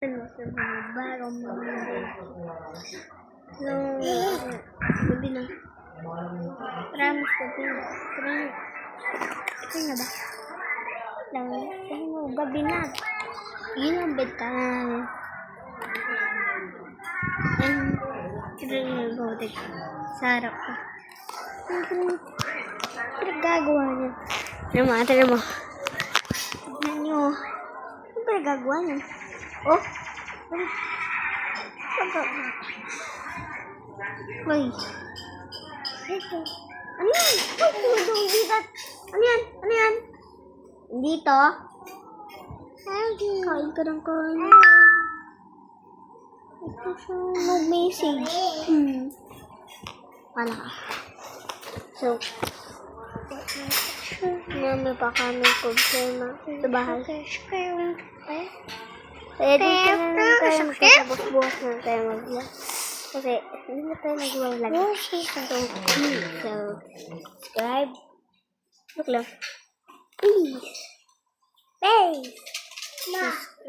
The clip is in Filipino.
Ano sa mga barong mga no, gabi na. Promise gabi na. Ito na ba? Gabi na. Yun ang bedtime. And ito yung nag-voted sa harap ko. Ano gagawa niya? Tignan mo. Tignan nyo. Ano gagawa niya? Oh? Wait. Ito. Ano yan? Ano yan? Dito? Kain ka ng kain. Ito siya mag-message. Wala ka. So, may pa kami problema sa bahay. Kaya dito na lang tayo magkakabos-buwas na tayo mag-vlog. Kasi hindi na tayo nag-vlog. So, subscribe. Look lang. Peace.